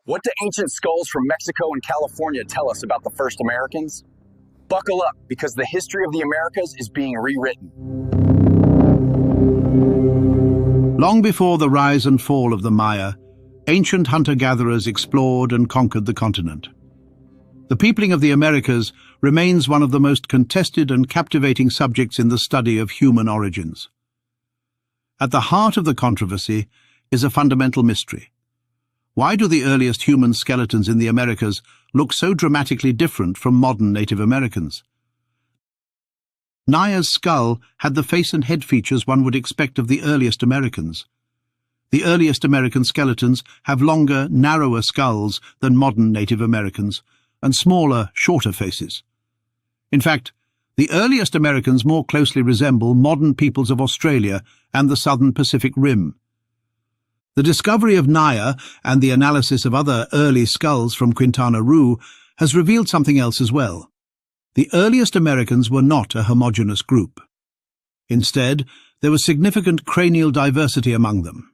What do ancient skulls from Mexico and California tell us about the first Americans? Buckle up, because the history of the Americas is being rewritten. Long before the rise and fall of the Maya, ancient hunter-gatherers explored and conquered the continent. The peopling of the Americas remains one of the most contested and captivating subjects in the study of human origins. At the heart of the controversy is a fundamental mystery. Why do the earliest human skeletons in the Americas look so dramatically different from modern Native Americans? Naya's skull had the face and head features one would expect of the earliest Americans. The earliest American skeletons have longer, narrower skulls than modern Native Americans, and smaller, shorter faces. In fact, the earliest Americans more closely resemble modern peoples of Australia and the southern Pacific Rim. The discovery of Naya and the analysis of other early skulls from Quintana Roo has revealed something else as well. The earliest Americans were not a homogeneous group. Instead, there was significant cranial diversity among them.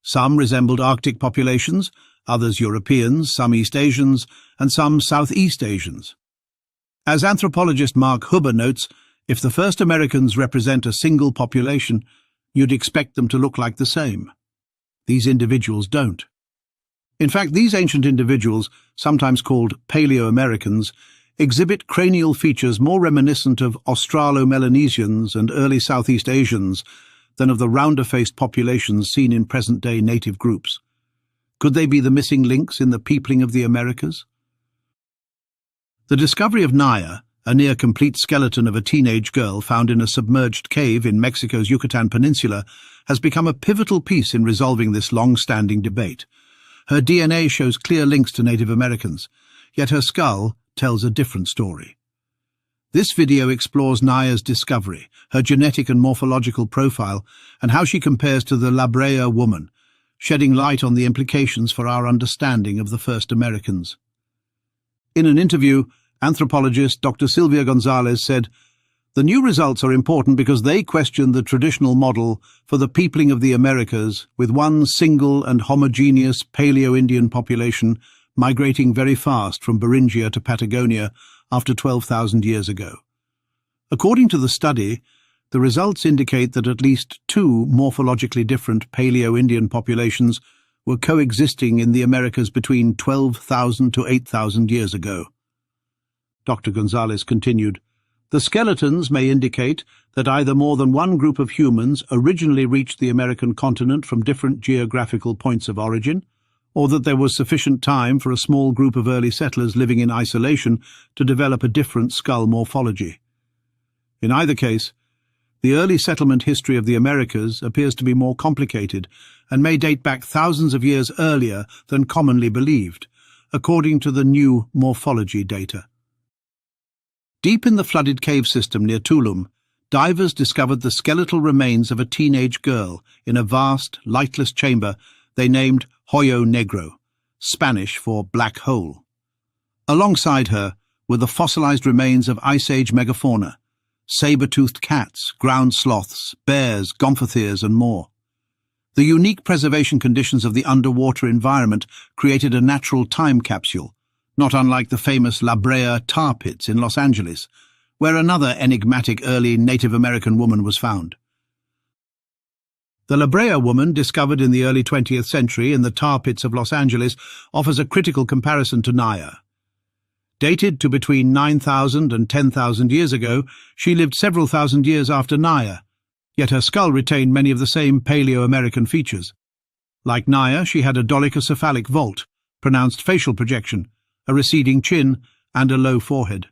Some resembled Arctic populations, others Europeans, some East Asians, and some Southeast Asians. As anthropologist Mark Huber notes, if the first Americans represent a single population, you'd expect them to look like the same. These individuals don't. In fact, these ancient individuals, sometimes called Paleo-Americans, exhibit cranial features more reminiscent of Australo-Melanesians and early Southeast Asians than of the rounder-faced populations seen in present-day native groups. Could they be the missing links in the peopling of the Americas? The discovery of Naya, a near-complete skeleton of a teenage girl found in a submerged cave in Mexico's Yucatan Peninsula, has become a pivotal piece in resolving this long-standing debate. Her DNA shows clear links to Native Americans, yet her skull tells a different story. This video explores Naya's discovery, her genetic and morphological profile, and how she compares to the La Brea woman, shedding light on the implications for our understanding of the first Americans. In an interview, anthropologist Dr. Silvia Gonzalez said, "The new results are important because they question the traditional model for the peopling of the Americas with one single and homogeneous Paleo-Indian population migrating very fast from Beringia to Patagonia after 12,000 years ago. According to the study, the results indicate that at least two morphologically different Paleo-Indian populations were coexisting in the Americas between 12,000 to 8,000 years ago." Dr. Gonzalez continued, "The skeletons may indicate that either more than one group of humans originally reached the American continent from different geographical points of origin, or that there was sufficient time for a small group of early settlers living in isolation to develop a different skull morphology. In either case, the early settlement history of the Americas appears to be more complicated and may date back thousands of years earlier than commonly believed, according to the new morphology data." Deep in the flooded cave system near Tulum, divers discovered the skeletal remains of a teenage girl in a vast, lightless chamber they named Hoyo Negro, Spanish for black hole. Alongside her were the fossilized remains of Ice Age megafauna, saber-toothed cats, ground sloths, bears, gomphotheres, and more. The unique preservation conditions of the underwater environment created a natural time capsule, not unlike the famous La Brea tar pits in Los Angeles, where another enigmatic early Native American woman was found. The La Brea woman, discovered in the early 20th century in the tar pits of Los Angeles, offers a critical comparison to Naya. Dated to between 9,000 and 10,000 years ago, she lived several thousand years after Naya, yet her skull retained many of the same Paleo-American features. Like Naya, she had a dolichocephalic vault, pronounced facial projection, a receding chin, and a low forehead.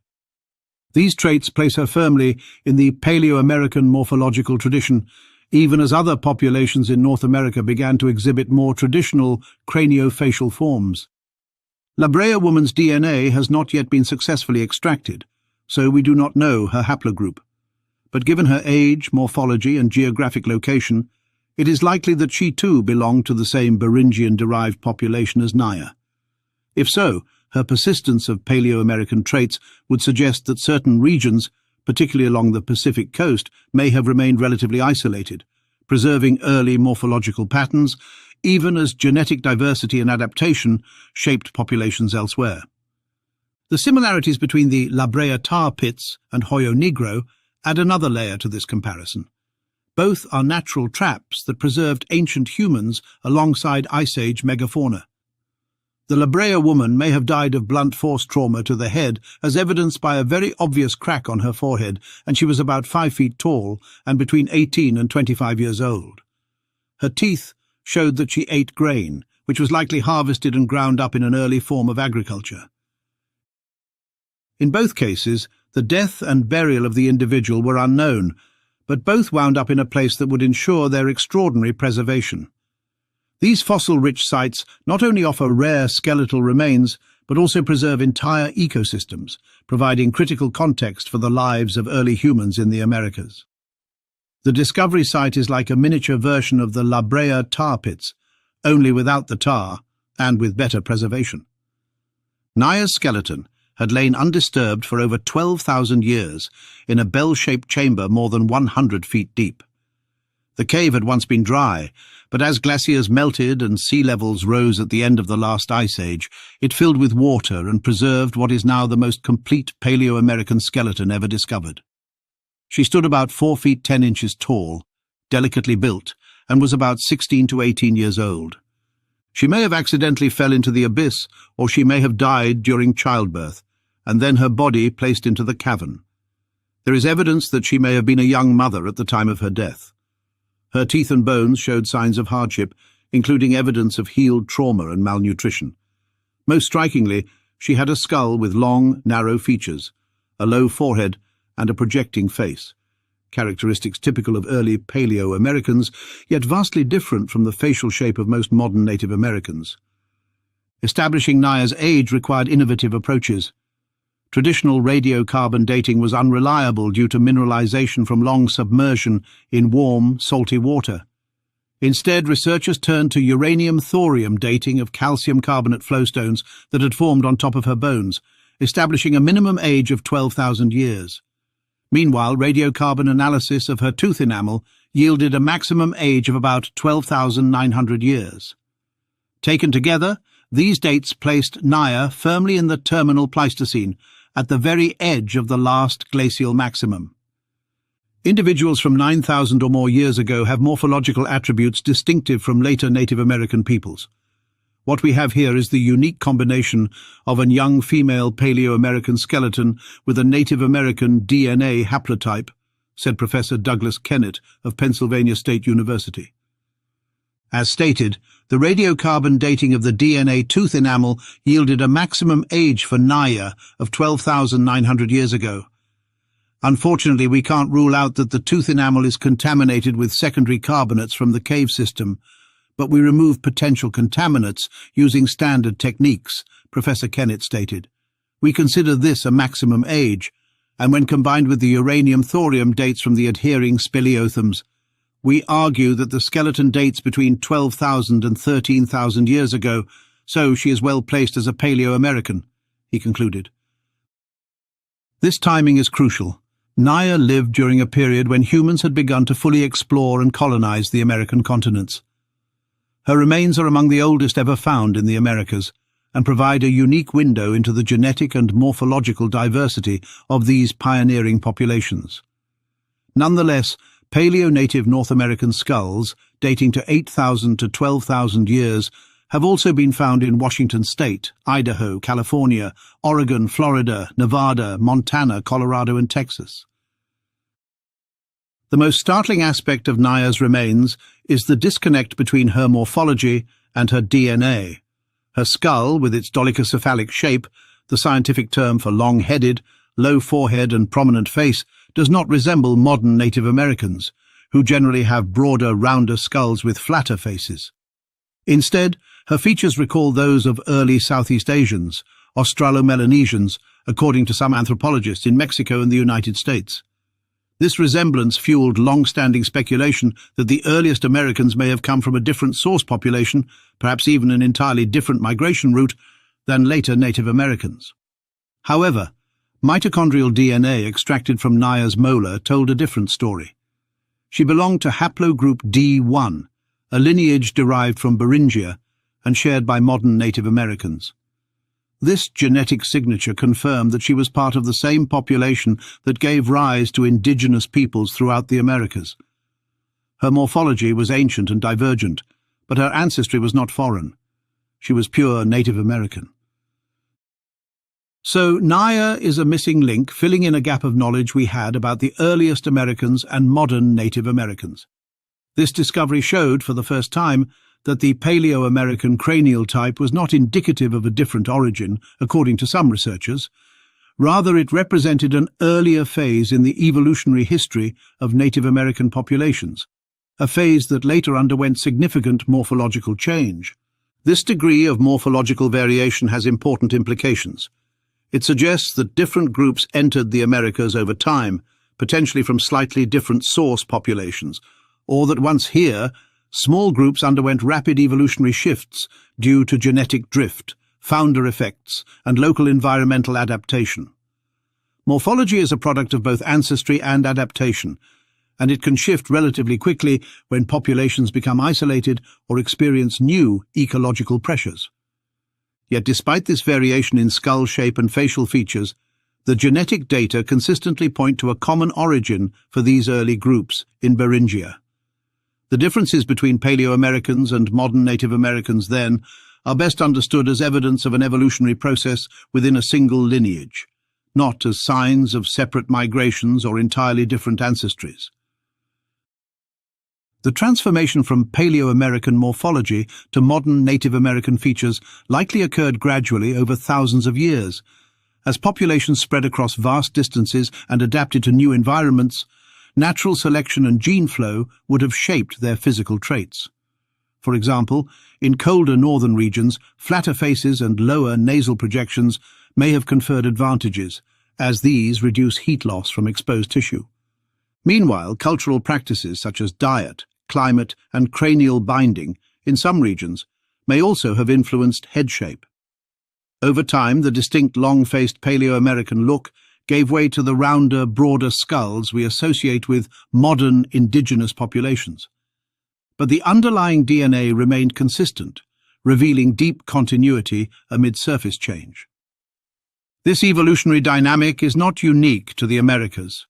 These traits place her firmly in the Paleo-American morphological tradition, even as other populations in North America began to exhibit more traditional craniofacial forms. La Brea woman's DNA has not yet been successfully extracted, so we do not know her haplogroup. But given her age, morphology, and geographic location, it is likely that she too belonged to the same Beringian-derived population as Naya. If so, her persistence of Paleo-American traits would suggest that certain regions, particularly along the Pacific coast, may have remained relatively isolated, preserving early morphological patterns, even as genetic diversity and adaptation shaped populations elsewhere. The similarities between the La Brea tar pits and Hoyo Negro add another layer to this comparison. Both are natural traps that preserved ancient humans alongside Ice Age megafauna. The La Brea woman may have died of blunt force trauma to the head, as evidenced by a very obvious crack on her forehead, and she was about 5 feet tall and between 18 and 25 years old. Her teeth showed that she ate grain, which was likely harvested and ground up in an early form of agriculture. In both cases, the death and burial of the individual were unknown, but both wound up in a place that would ensure their extraordinary preservation. These fossil-rich sites not only offer rare skeletal remains, but also preserve entire ecosystems, providing critical context for the lives of early humans in the Americas. The discovery site is like a miniature version of the La Brea tar pits, only without the tar and with better preservation. Naya's skeleton had lain undisturbed for over 12,000 years in a bell-shaped chamber more than 100 feet deep. The cave had once been dry, but as glaciers melted and sea levels rose at the end of the last ice age, it filled with water and preserved what is now the most complete Paleo-American skeleton ever discovered. She stood about 4 feet 10 inches tall, delicately built, and was about 16 to 18 years old. She may have accidentally fell into the abyss, or she may have died during childbirth, and then her body placed into the cavern. There is evidence that she may have been a young mother at the time of her death. Her teeth and bones showed signs of hardship, including evidence of healed trauma and malnutrition. Most strikingly, she had a skull with long, narrow features, a low forehead, and a projecting face, characteristics typical of early Paleo-Americans, yet vastly different from the facial shape of most modern Native Americans. Establishing Naya's age required innovative approaches. Traditional radiocarbon dating was unreliable due to mineralization from long submersion in warm, salty water. Instead, researchers turned to uranium-thorium dating of calcium carbonate flowstones that had formed on top of her bones, establishing a minimum age of 12,000 years. Meanwhile, radiocarbon analysis of her tooth enamel yielded a maximum age of about 12,900 years. Taken together, these dates placed Naya firmly in the terminal Pleistocene, at the very edge of the last glacial maximum. Individuals from 9,000 or more years ago have morphological attributes distinctive from later Native American peoples. What we have here is the unique combination of a young female Paleo-American skeleton with a Native American DNA haplotype, said Professor Douglas Kennett of Pennsylvania State University. As stated, the radiocarbon dating of the DNA tooth enamel yielded a maximum age for Naya of 12,900 years ago. Unfortunately, we can't rule out that the tooth enamel is contaminated with secondary carbonates from the cave system, but we remove potential contaminants using standard techniques, Professor Kennett stated. We consider this a maximum age, and when combined with the uranium-thorium dates from the adhering speleothems, we argue that the skeleton dates between 12,000 and 13,000 years ago, so she is well placed as a Paleo-American, he concluded. This timing is crucial. Naya lived during a period when humans had begun to fully explore and colonize the American continents. Her remains are among the oldest ever found in the Americas and provide a unique window into the genetic and morphological diversity of these pioneering populations. Nonetheless, Paleo-native North American skulls, dating to 8,000 to 12,000 years, have also been found in Washington State, Idaho, California, Oregon, Florida, Nevada, Montana, Colorado, and Texas. The most startling aspect of Naya's remains is the disconnect between her morphology and her DNA. Her skull, with its dolichocephalic shape, the scientific term for long-headed, low forehead and prominent face, does not resemble modern Native Americans, who generally have broader, rounder skulls with flatter faces. Instead, her features recall those of early Southeast Asians, Australo-Melanesians, according to some anthropologists in Mexico and the United States. This resemblance fueled long-standing speculation that the earliest Americans may have come from a different source population, perhaps even an entirely different migration route, than later Native Americans. However, mitochondrial DNA extracted from Naya's molar told a different story. She belonged to haplogroup D1, a lineage derived from Beringia and shared by modern Native Americans. This genetic signature confirmed that she was part of the same population that gave rise to indigenous peoples throughout the Americas. Her morphology was ancient and divergent, but her ancestry was not foreign. She was pure Native American. So Naya is a missing link, filling in a gap of knowledge we had about the earliest Americans and modern Native Americans. This discovery showed, for the first time, that the Paleo-American cranial type was not indicative of a different origin, according to some researchers. Rather, it represented an earlier phase in the evolutionary history of Native American populations, a phase that later underwent significant morphological change. This degree of morphological variation has important implications. It suggests that different groups entered the Americas over time, potentially from slightly different source populations, or that once here, small groups underwent rapid evolutionary shifts due to genetic drift, founder effects, and local environmental adaptation. Morphology is a product of both ancestry and adaptation, and it can shift relatively quickly when populations become isolated or experience new ecological pressures. Yet despite this variation in skull shape and facial features, the genetic data consistently point to a common origin for these early groups in Beringia. The differences between Paleo-Americans and modern Native Americans then are best understood as evidence of an evolutionary process within a single lineage, not as signs of separate migrations or entirely different ancestries. The transformation from Paleo-American morphology to modern Native American features likely occurred gradually over thousands of years. As populations spread across vast distances and adapted to new environments, natural selection and gene flow would have shaped their physical traits. For example, in colder northern regions, flatter faces and lower nasal projections may have conferred advantages, as these reduce heat loss from exposed tissue. Meanwhile, cultural practices such as diet, climate, and cranial binding in some regions may also have influenced head shape. Over time, the distinct long-faced Paleo-American look gave way to the rounder, broader skulls we associate with modern indigenous populations. But the underlying DNA remained consistent, revealing deep continuity amid surface change. This evolutionary dynamic is not unique to the Americas.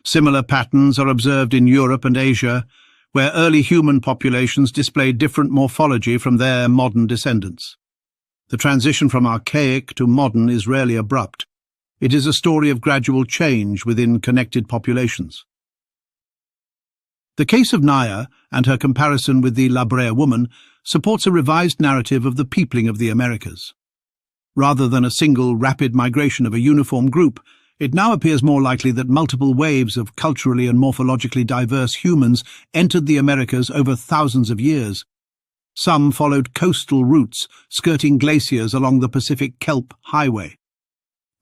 Similar patterns are observed in Europe and Asia, where early human populations displayed different morphology from their modern descendants. The transition from archaic to modern is rarely abrupt. It is a story of gradual change within connected populations. The case of Naya and her comparison with the La Brea woman supports a revised narrative of the peopling of the Americas. Rather than a single rapid migration of a uniform group, it now appears more likely that multiple waves of culturally and morphologically diverse humans entered the Americas over thousands of years. Some followed coastal routes, skirting glaciers along the Pacific Kelp Highway.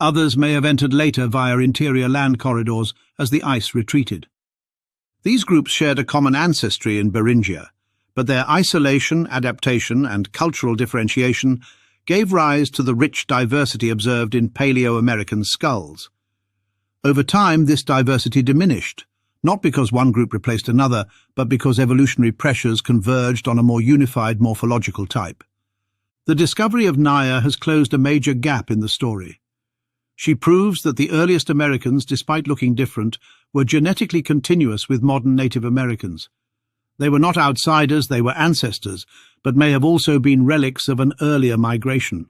Others may have entered later via interior land corridors as the ice retreated. These groups shared a common ancestry in Beringia, but their isolation, adaptation, and cultural differentiation gave rise to the rich diversity observed in Paleo-American skulls. Over time, this diversity diminished, not because one group replaced another, but because evolutionary pressures converged on a more unified morphological type. The discovery of Naya has closed a major gap in the story. She proves that the earliest Americans, despite looking different, were genetically continuous with modern Native Americans. They were not outsiders, they were ancestors, but may have also been relics of an earlier migration.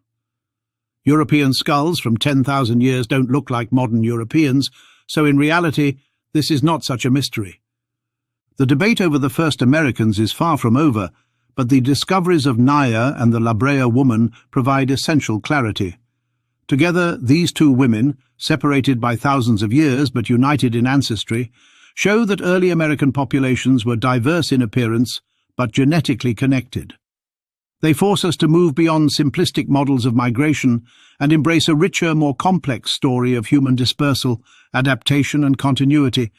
European skulls from 10,000 years don't look like modern Europeans, so in reality, this is not such a mystery. The debate over the first Americans is far from over, but the discoveries of Naya and the La Brea woman provide essential clarity. Together, these two women, separated by thousands of years but united in ancestry, show that early American populations were diverse in appearance but genetically connected. They force us to move beyond simplistic models of migration and embrace a richer, more complex story of human dispersal, adaptation, and continuity.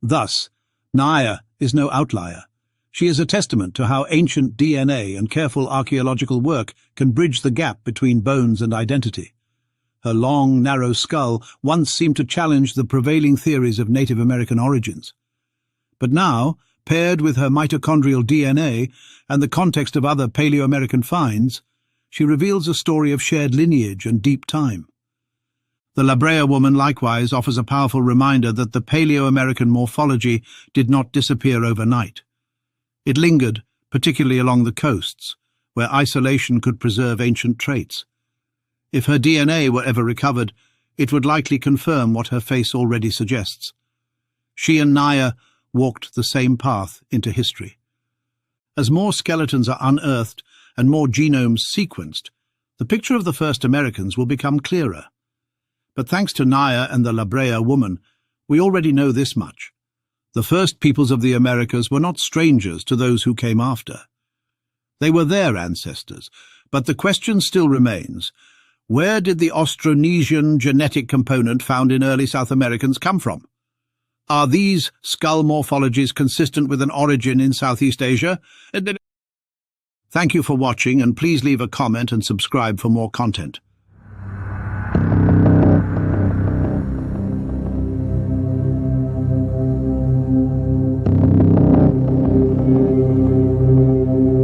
Thus, Naya is no outlier. She is a testament to how ancient DNA and careful archaeological work can bridge the gap between bones and identity. Her long, narrow skull once seemed to challenge the prevailing theories of Native American origins. But now, Paired with her mitochondrial DNA and the context of other Paleo-American finds, she reveals a story of shared lineage and deep time. The La Brea woman likewise offers a powerful reminder that the Paleo-American morphology did not disappear overnight. It lingered, particularly along the coasts, where isolation could preserve ancient traits. If her DNA were ever recovered, it would likely confirm what her face already suggests. She and Naya walked the same path into history. As more skeletons are unearthed and more genomes sequenced, the picture of the first Americans will become clearer. But thanks to Naya and the La Brea woman, we already know this much. The first peoples of the Americas were not strangers to those who came after. They were their ancestors, but the question still remains: where did the Austronesian genetic component found in early South Americans come from? Are these skull morphologies consistent with an origin in Southeast Asia? Thank you for watching, and please leave a comment and subscribe for more content.